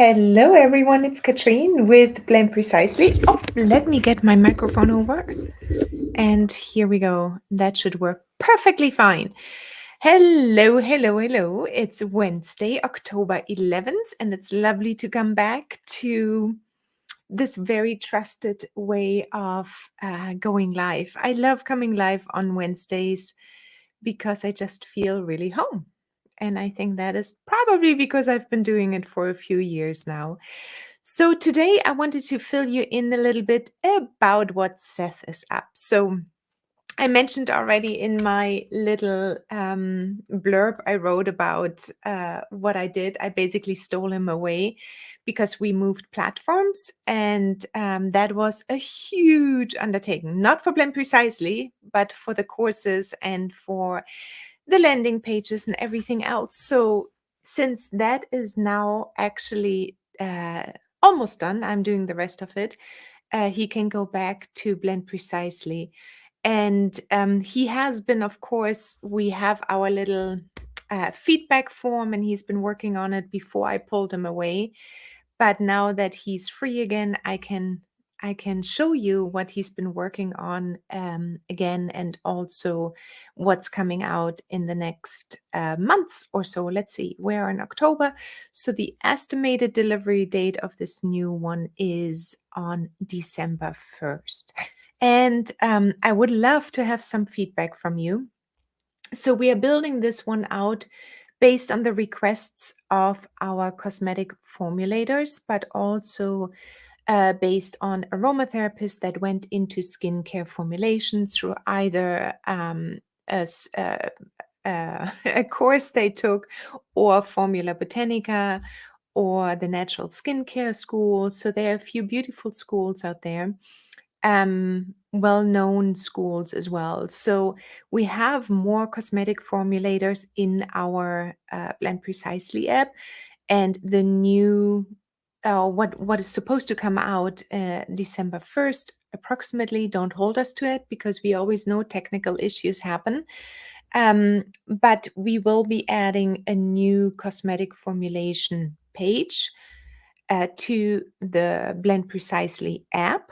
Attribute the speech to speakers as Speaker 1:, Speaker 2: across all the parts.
Speaker 1: Hello, everyone. It's Katrin with Blend Precisely. Oh, let me get my microphone over. And here we go. That should work perfectly fine. Hello, hello, hello. It's Wednesday, October 11th, and it's lovely to come back to this very trusted way of going live. I love coming live on Wednesdays because I just feel really home. And I think that is probably because I've been doing it for a few years now. So today I wanted to fill you in a little bit about what Seth is up. So I mentioned already in my little blurb I wrote about what I did. I basically stole him away because we moved platforms, and that was a huge undertaking, not for Blend Precisely, but for the courses and for the landing pages and everything else. So since that is now actually almost done, I'm doing the rest of it. He can go back to Blend Precisely. And he has been, of course, we have our little feedback form, and he's been working on it before I pulled him away. But now that he's free again, I can show you what he's been working on again, and also what's coming out in the next months or so. Let's see, we're in October. So the estimated delivery date of this new one is on December 1st. And I would love to have some feedback from you. So we are building this one out based on the requests of our cosmetic formulators, but also based on aromatherapists that went into skincare formulations through either a course they took, or Formula Botanica, or the Natural Skincare School. So there are a few beautiful schools out there, well-known schools as well. So we have more cosmetic formulators in our Blend Precisely app, and the new what is supposed to come out December 1st approximately. Don't hold us to it because we always know technical issues happen. But we will be adding a new cosmetic formulation page to the Blend Precisely app.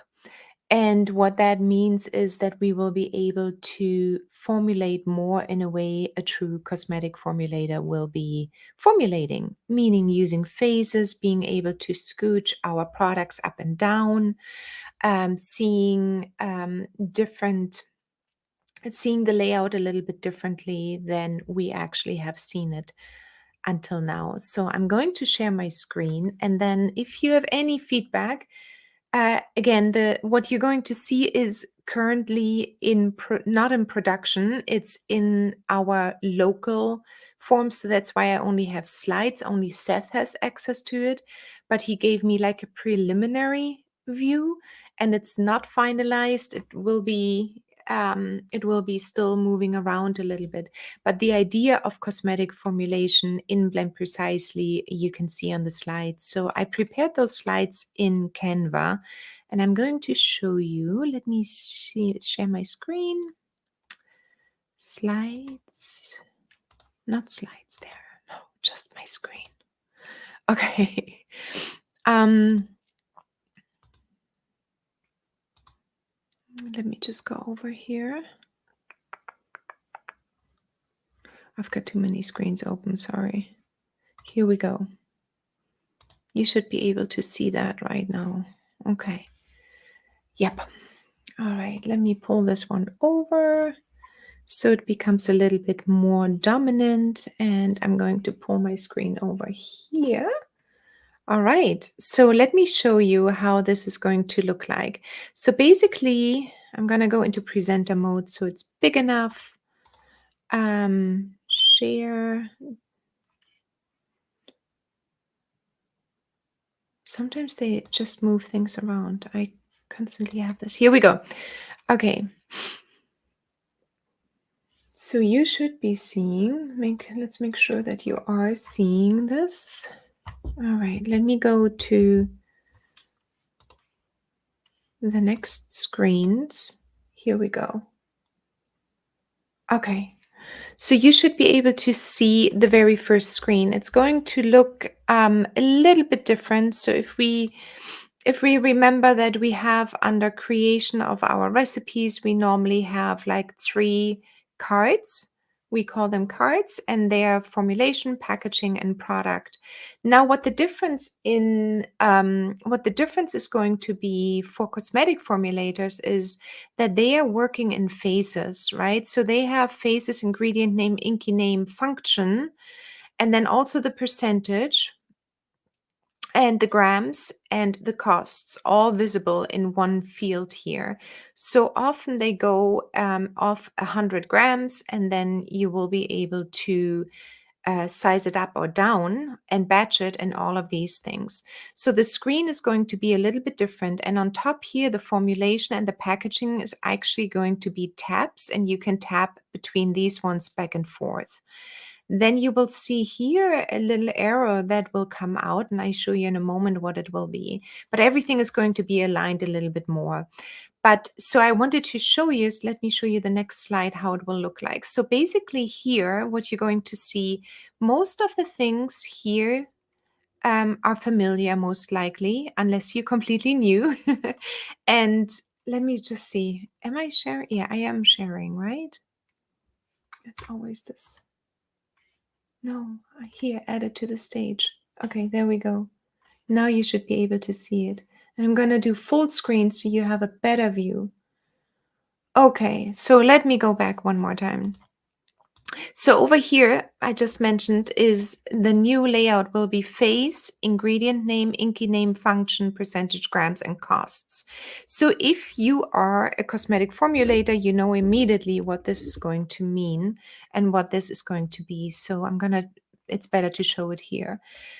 Speaker 1: And what that means is that we will be able to formulate more in a way a true cosmetic formulator will be formulating, meaning using phases, being able to scooch our products up and down, seeing seeing the layout a little bit differently than we actually have seen it until now. So I'm going to share my screen, and then if you have any feedback, again, what you're going to see is currently not in production. It's in our local form, so that's why I only have slides. Only Seth has access to it, but he gave me like a preliminary view, and it's not finalized. It will be still moving around a little bit. But the idea of cosmetic formulation in Blend Precisely, you can see on the slides. So I prepared those slides in Canva, and I'm going to show you. Let me share my screen. Slides, not slides there. No, just my screen. Okay. Let me just go over here. I've got too many screens open, sorry. Here we go. You should be able to see that right now. Okay. Yep. All right, let me pull this one over so it becomes a little bit more dominant, and I'm going to pull my screen over here. All right, so let me show you how this is going to look like. So basically, I'm going to go into presenter mode so it's big enough. Share. Sometimes they just move things around. I constantly have this. Here we go. Okay. So you should be seeing, let's make sure that you are seeing this. All right, let me go to the next screens. Here we go. Okay, So you should be able to see the very first screen. It's going to look a little bit different. So if we remember that we have under creation of our recipes, we normally have like 3 cards. We call them cards, and they are formulation, packaging, and product. Now, what the difference is going to be for cosmetic formulators is that they are working in phases, right? So they have phases: ingredient name, inky name, function, and then also the percentage and the grams and the costs all visible in one field here. So often they go off 100 grams, and then you will be able to size it up or down and batch it and all of these things. So the screen is going to be a little bit different. And on top here, the formulation and the packaging is actually going to be tabs, and you can tap between these ones back and forth. Then you will see here a little arrow that will come out, and I show you in a moment what it will be. But everything is going to be aligned a little bit more. But so I wanted to show you, so let me show you the next slide, how it will look like. So basically here, what you're going to see, most of the things here are familiar, most likely, unless you're completely new. And let me just see, am I sharing? Yeah, I am sharing, right? It's always this. No, here, add it to the stage. Okay, there we go. Now you should be able to see it. And I'm going to do full screen so you have a better view. Okay, so let me go back one more time. So over here, I just mentioned is the new layout will be phase, ingredient name, inky name, function, percentage, grams, and costs. So if you are a cosmetic formulator, you know immediately what this is going to mean and what this is going to be. So it's better to show it here.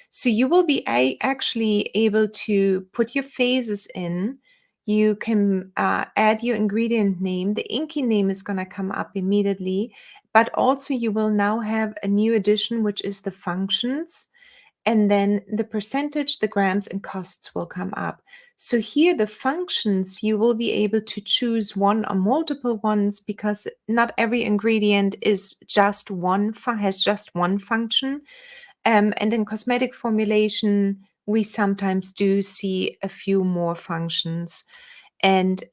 Speaker 1: So you will be actually able to put your phases in. You can add your ingredient name. The inky name is going to come up immediately, but also you will now have a new addition, which is the functions. And then the percentage, the grams, and costs will come up. So here, the functions, you will be able to choose one or multiple ones, because not every ingredient is just has just one function. And in cosmetic formulation, we sometimes do see a few more functions. And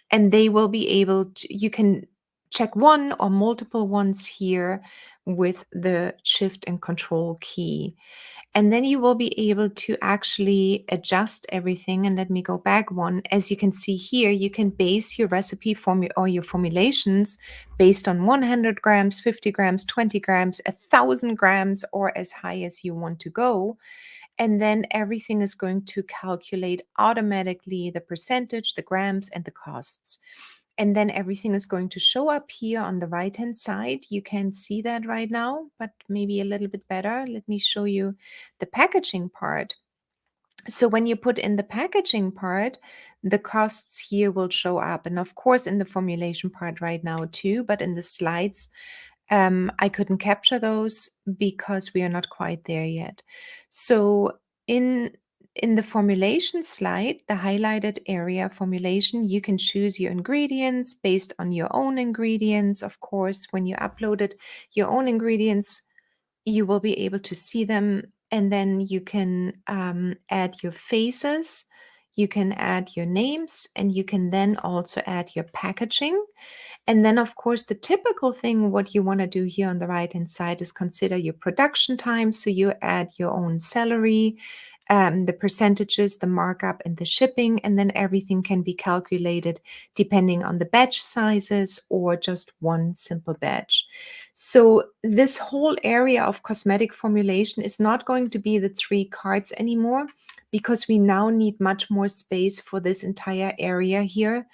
Speaker 1: they will be able to, you can check one or multiple ones here with the shift and control key. And then you will be able to actually adjust everything. And let me go back one. As you can see here, you can base your recipe or your formulations based on 100 grams, 50 grams, 20 grams, 1,000 grams, or as high as you want to go. And then everything is going to calculate automatically the percentage, the grams, and the costs. And then everything is going to show up here on the right-hand side. You can't see that right now, but maybe a little bit better. Let me show you the packaging part. So when you put in the packaging part, the costs here will show up. And of course, in the formulation part right now too, but in the slides, I couldn't capture those because we are not quite there yet. So in the formulation slide, the highlighted area formulation, you can choose your ingredients based on your own ingredients. Of course, when you uploaded your own ingredients, you will be able to see them, and then you can add your phases, you can add your names, and you can then also add your packaging. And then, of course, the typical thing, what you want to do here on the right-hand side is consider your production time. So you add your own salary, the percentages, the markup, and the shipping, and then everything can be calculated depending on the batch sizes or just one simple batch. So this whole area of cosmetic formulation is not going to be the 3 cards anymore, because we now need much more space for this entire area here.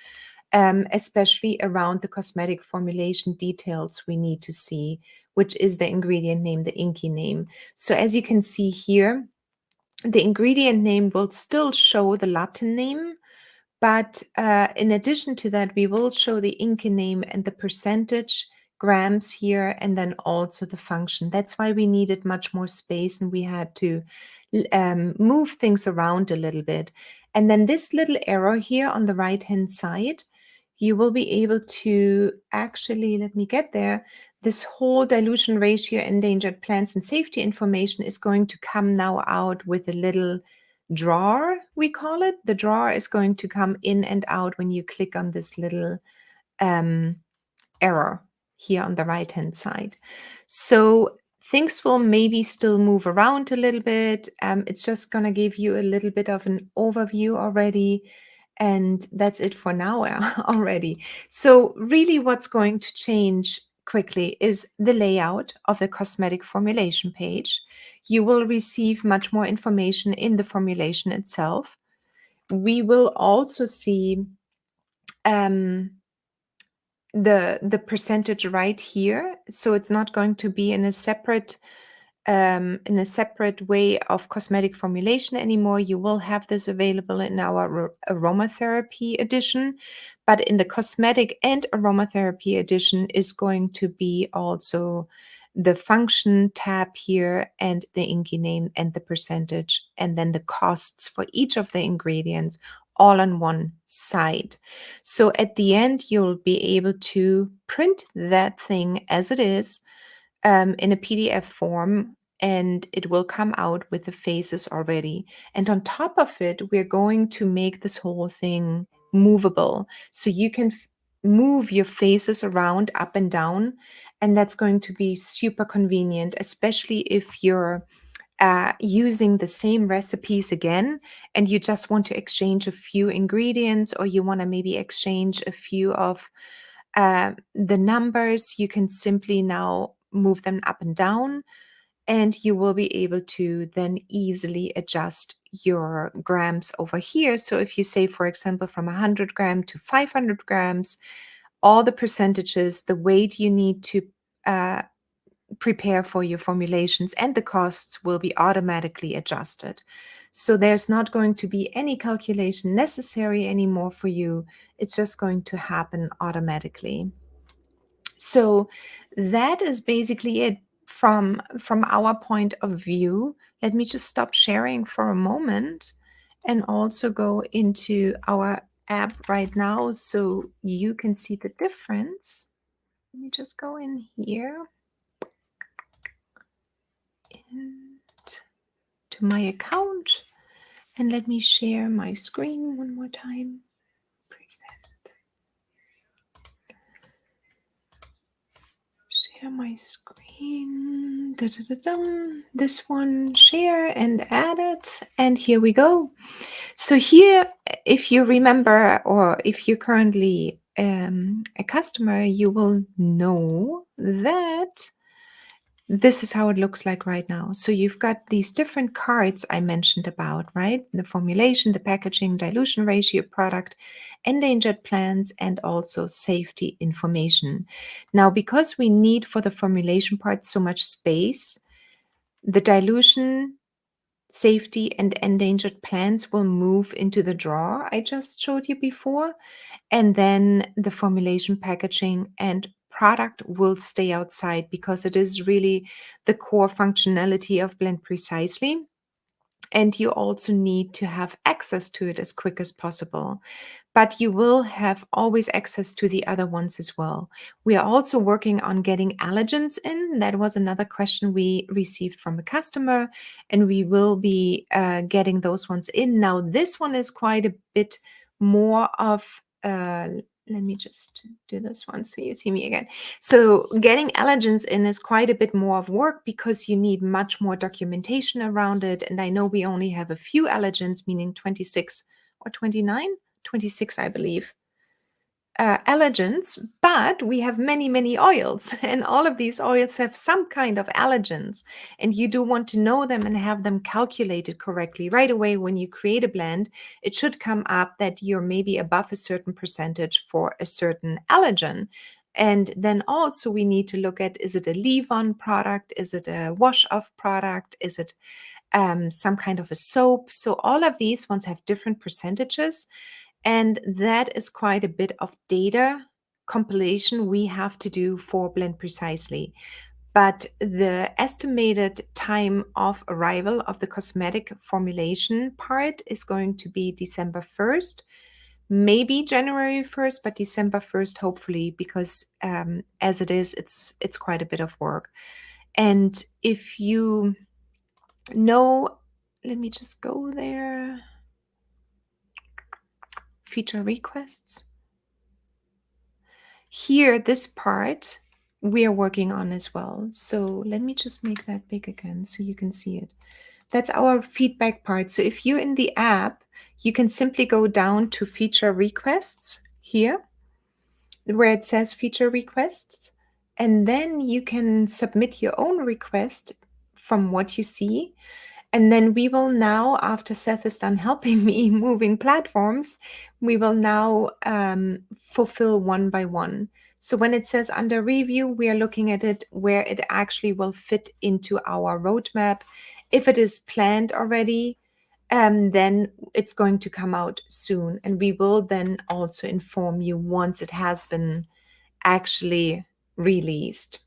Speaker 1: Especially around the cosmetic formulation details we need to see, which is the ingredient name, the inky name. So as you can see here, the ingredient name will still show the Latin name, but in addition to that, we will show the inky name and the percentage, grams here, and then also the function. That's why we needed much more space, and we had to move things around a little bit. And then this little arrow here on the right-hand side, you will be able to actually, let me get there. This whole dilution ratio, endangered plants, and safety information is going to come now out with a little drawer, we call it. The drawer is going to come in and out when you click on this little um, arrow here on the right hand side. So things will maybe still move around a little bit. It's just going to give you a little bit of an overview already. And that's it for now already. So, really, what's going to change quickly is the layout of the cosmetic formulation page. You will receive much more information in the formulation itself. We will also see um, the percentage right here, so it's not going to be in a separate way of cosmetic formulation anymore. You will have this available in our aromatherapy edition, but in the cosmetic and aromatherapy edition is going to be also the function tab here and the INCI name and the percentage, and then the costs for each of the ingredients all on one side. So at the end, you'll be able to print that thing as it is in a PDF form, and it will come out with the faces already. And on top of it, we're going to make this whole thing movable. So you can move your faces around up and down. And that's going to be super convenient, especially if you're using the same recipes again and you just want to exchange a few ingredients, or you want to maybe exchange a few of the numbers. You can simply now move them up and down, and you will be able to then easily adjust your grams over here. So if you say, for example, from 100 gram to 500 grams, all the percentages, the weight you need to uh, prepare for your formulations, and the costs will be automatically adjusted. So there's not going to be any calculation necessary anymore for you. It's just going to happen automatically. So that is basically it from our point of view. Let me just stop sharing for a moment and also go into our app right now so you can see the difference. Let me just go in here and to my account, and let me share my screen one more time. Present. Share my screen. This one, share and add it. And here we go. So here, if you remember, or if you're currently a customer, you will know that this is how it looks like right now. So you've got these different cards I mentioned about, right? The formulation, the packaging, dilution ratio, product, endangered plants, and also safety information. Now, because we need for the formulation part so much space, the dilution, safety, and endangered plants will move into the drawer I just showed you before. And then the formulation, packaging, and product will stay outside, because it is really the core functionality of Blend Precisely. And you also need to have access to it as quick as possible. But you will have always access to the other ones as well. We are also working on getting allergens in. That was another question we received from a customer, and we will be getting those ones in. Now, this one is quite a bit more of let me just do this one so you see me again. So getting allergens in is quite a bit more of work, because you need much more documentation around it. And I know we only have a few allergens, meaning 26 or 29, 26, I believe, allergens, but we have many, many oils, and all of these oils have some kind of allergens, and you do want to know them and have them calculated correctly right away. When you create a blend, it should come up that you're maybe above a certain percentage for a certain allergen. And then also we need to look at, is it a leave-on product? Is it a wash-off product? Is it some kind of a soap? So all of these ones have different percentages. And that is quite a bit of data compilation we have to do for Blend Precisely. But the estimated time of arrival of the cosmetic formulation part is going to be December 1st, maybe January 1st, but December 1st, hopefully, because as it is, it's quite a bit of work. And if you know, let me just go there. Feature requests. Here, this part we are working on as well. So let me just make that big again so you can see it. That's our feedback part. So if you're in the app, you can simply go down to feature requests here, where it says feature requests, and then you can submit your own request from what you see. And then we will now, after Seth is done helping me moving platforms, we will now fulfill one by one. So when it says under review, we are looking at it where it actually will fit into our roadmap. If it is planned already, then it's going to come out soon. And we will then also inform you once it has been actually released.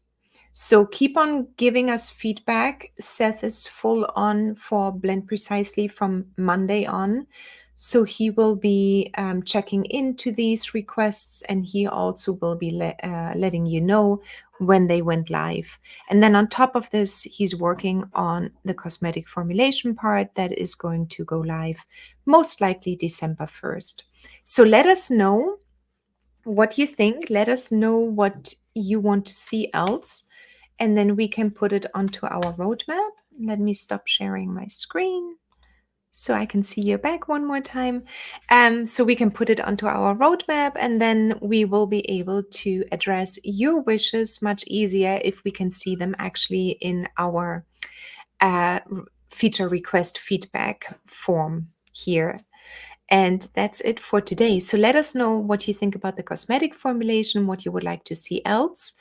Speaker 1: So keep on giving us feedback. Seth is full on for Blend Precisely from Monday on. So he will be checking into these requests, and he also will be letting you know when they went live. And then on top of this, he's working on the cosmetic formulation part that is going to go live most likely December 1st. So let us know what you think. Let us know what you want to see else, and then we can put it onto our roadmap. Let me stop sharing my screen so I can see you back one more time. So we can put it onto our roadmap, and then we will be able to address your wishes much easier if we can see them actually in our uh, feature request feedback form here. And that's it for today. So let us know what you think about the cosmetic formulation, what you would like to see else.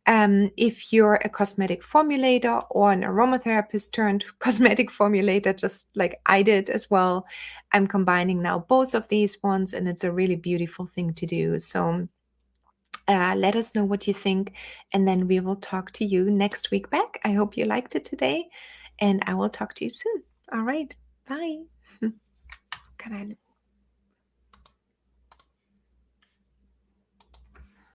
Speaker 1: If you're a cosmetic formulator or an aromatherapist turned cosmetic formulator, just like I did as well, I'm combining now both of these ones, and it's a really beautiful thing to do. So let us know what you think, and then we will talk to you next week back. I hope you liked it today, and I will talk to you soon. All right. Bye. Can I